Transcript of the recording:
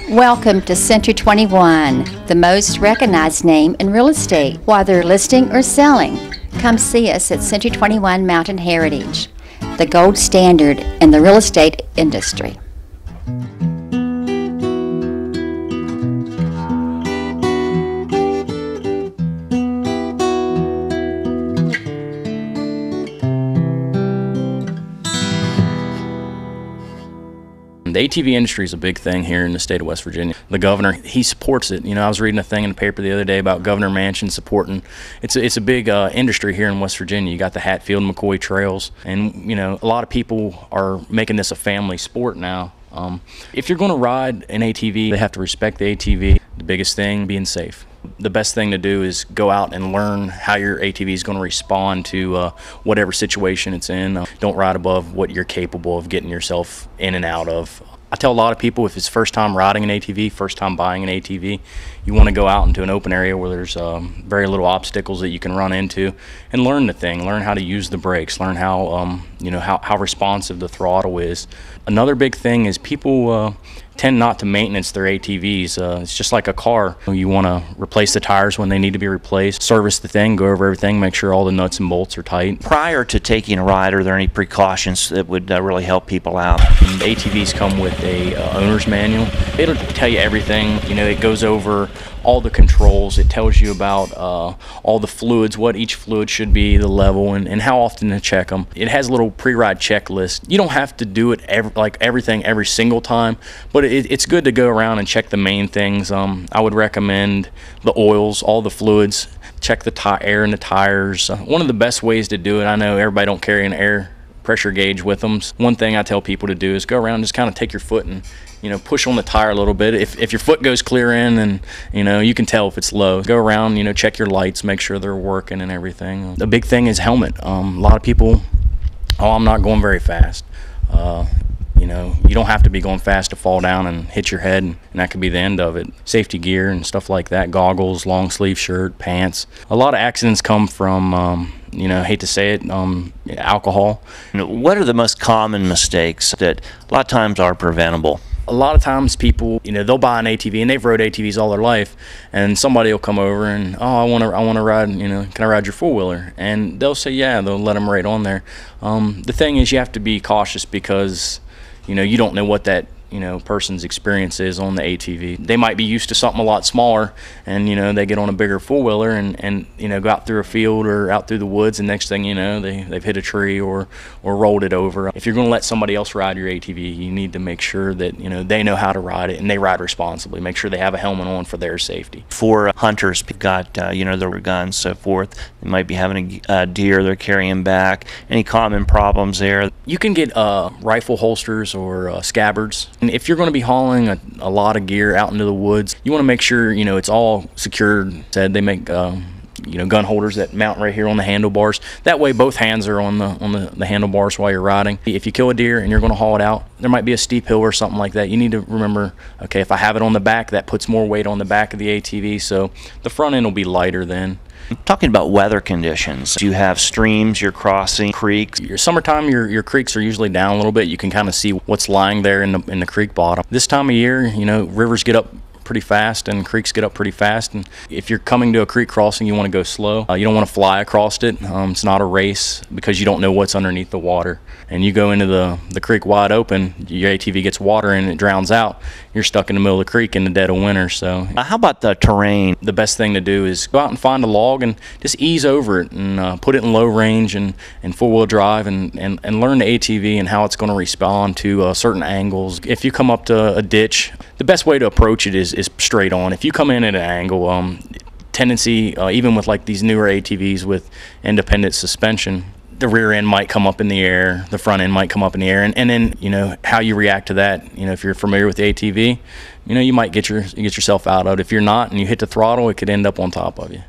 Welcome to Century 21, the most recognized name in real estate. Whether listing or selling, come see us at Century 21 Mountain Heritage, the gold standard in the real estate industry. The ATV industry is a big thing here in the state of West Virginia. The governor, he supports it. You know, I was reading a thing in the paper the other day about Governor Manchin supporting. It's a big industry here in West Virginia. You got the Hatfield and McCoy trails, and you know, a lot of people are making this a family sport now. If you're going to ride an ATV, they have to respect the ATV. The biggest thing, being safe. The best thing to do is go out and learn how your ATV is going to respond to whatever situation it's in. Don't ride above what you're capable of getting yourself in and out of. I tell a lot of people, if it's first time riding an ATV, first time buying an ATV, you want to go out into an open area where there's very little obstacles that you can run into and learn the thing, learn how to use the brakes, learn how how responsive the throttle is. Another big thing is people tend not to maintenance their ATVs. It's just like a car. You want to replace the tires when they need to be replaced, service the thing, go over everything, make sure all the nuts and bolts are tight. Prior to taking a ride, are there any precautions that would really help people out? And ATVs come with a owner's manual. It'll tell you everything. You know, it goes over all the controls. It tells you about all the fluids, what each fluid should be, the level, and how often to check them. It has a little pre-ride checklist. You don't have to do it everything every single time, but it's good to go around and check the main things. I would recommend the oils, all the fluids, check the air in the tires. One of the best ways to do it, I know everybody don't carry an air pressure gauge with them. One thing I tell people to do is go around and just kind of take your foot and push on the tire a little bit. If your foot goes clear in, then you can tell if it's low. Go around, check your lights, make sure they're working and everything. The big thing is helmet. A lot of people, I'm not going very fast. You don't have to be going fast to fall down and hit your head, and that could be the end of it. Safety gear and stuff like that, goggles, long sleeve shirt, pants. A lot of accidents come from, hate to say it, alcohol. What are the most common mistakes that a lot of times are preventable? A lot of times people, they'll buy an ATV and they've rode ATVs all their life, and somebody will come over and, I want to ride, can I ride your four-wheeler? And they'll say, yeah, they'll let them right on there. The thing is, you have to be cautious because, you don't know what that person's experience is on the ATV. They might be used to something a lot smaller, and they get on a bigger four-wheeler and go out through a field or out through the woods, and next thing you know, they've hit a tree or rolled it over. If you're going to let somebody else ride your ATV, you need to make sure that they know how to ride it and they ride responsibly. Make sure they have a helmet on for their safety. For hunters, got their guns, so forth. They might be having a deer they're carrying back. Any common problems there? You can get rifle holsters or scabbards. And if you're going to be hauling a lot of gear out into the woods, you want to make sure it's all secured. They make gun holders that mount right here on the handlebars. That way both hands are on the handlebars while you're riding. If you kill a deer and you're going to haul it out, there might be a steep hill or something like that. You need to remember, okay, if I have it on the back, that puts more weight on the back of the ATV, so the front end will be lighter then. Talking about weather conditions, do you have streams you're crossing, creeks? Summertime, your creeks are usually down a little bit. You can kind of see what's lying there in the creek bottom. This time of year, rivers get up pretty fast and creeks get up pretty fast, and if you're coming to a creek crossing, you want to go slow. You don't want to fly across it. It's not a race because you don't know what's underneath the water, and you go into the creek wide open, your ATV gets water and it drowns out, you're stuck in the middle of the creek in the dead of winter. So how about the terrain? The best thing to do is go out and find a log and just ease over it and put it in low range and four-wheel drive and learn the ATV and how it's going to respond to certain angles. If you come up to a ditch, the best way to approach it is straight on. If you come in at an angle, tendency, even with like these newer ATVs with independent suspension, the rear end might come up in the air, the front end might come up in the air, and then how you react to that. If you're familiar with the ATV, you might get yourself out of it. If you're not and you hit the throttle, it could end up on top of you.